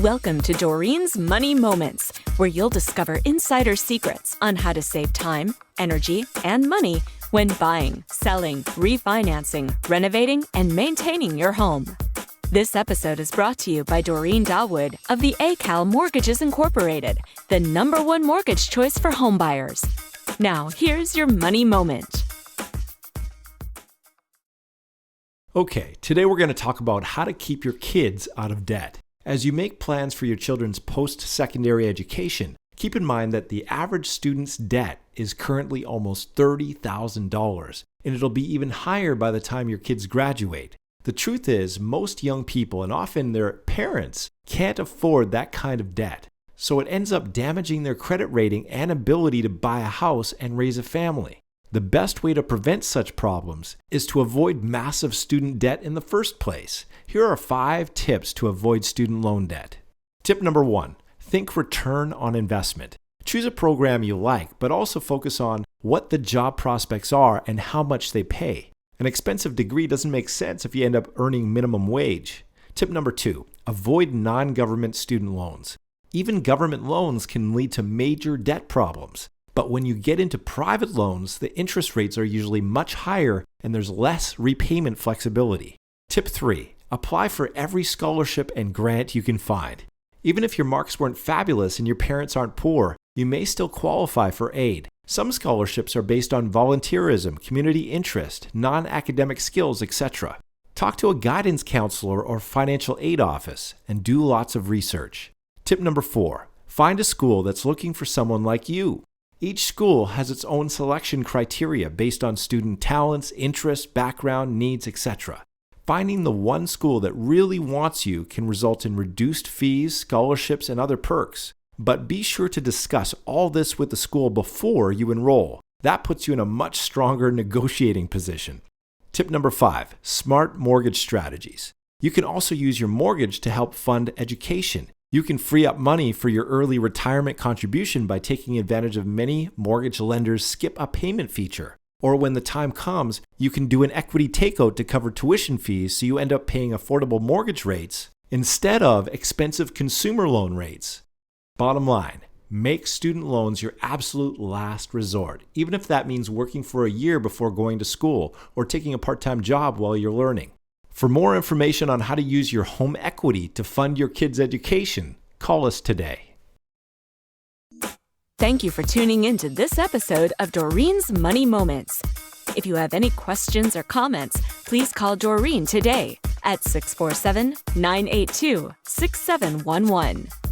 Welcome to Doreen's Money Moments, where you'll discover insider secrets on how to save time, energy, and money when buying, selling, refinancing, renovating, and maintaining your home. This episode is brought to you by Doreen Dawood of the ACAL Mortgages Incorporated, the #1 mortgage choice for homebuyers. Now, here's your money moment. Okay, today we're going to talk about how to keep your kids out of debt. As you make plans for your children's post-secondary education, keep in mind that the average student's debt is currently almost $30,000, and it'll be even higher by the time your kids graduate. The truth is, most young people, and often their parents, can't afford that kind of debt, so it ends up damaging their credit rating and ability to buy a house and raise a family. The best way to prevent such problems is to avoid massive student debt in the first place. Here are 5 tips to avoid student loan debt. Tip number 1, think return on investment. Choose a program you like, but also focus on what the job prospects are and how much they pay. An expensive degree doesn't make sense if you end up earning minimum wage. Tip number 2, avoid non-government student loans. Even government loans can lead to major debt problems. But when you get into private loans, the interest rates are usually much higher and there's less repayment flexibility. Tip 3, apply for every scholarship and grant you can find. Even if your marks weren't fabulous and your parents aren't poor, you may still qualify for aid. Some scholarships are based on volunteerism, community interest, non-academic skills, etc. Talk to a guidance counselor or financial aid office and do lots of research. Tip number 4, find a school that's looking for someone like you. Each school has its own selection criteria based on student talents, interests, background, needs, etc. Finding the one school that really wants you can result in reduced fees, scholarships, and other perks. But be sure to discuss all this with the school before you enroll. That puts you in a much stronger negotiating position. Tip number 5, smart mortgage strategies. You can also use your mortgage to help fund education. You can free up money for your early retirement contribution by taking advantage of many mortgage lenders' skip a payment feature. Or when the time comes, you can do an equity takeout to cover tuition fees so you end up paying affordable mortgage rates instead of expensive consumer loan rates. Bottom line, make student loans your absolute last resort, even if that means working for a year before going to school or taking a part-time job while you're learning. For more information on how to use your home equity to fund your kids' education, call us today. Thank you for tuning in to this episode of Doreen's Money Moments. If you have any questions or comments, please call Doreen today at 647-982-6711.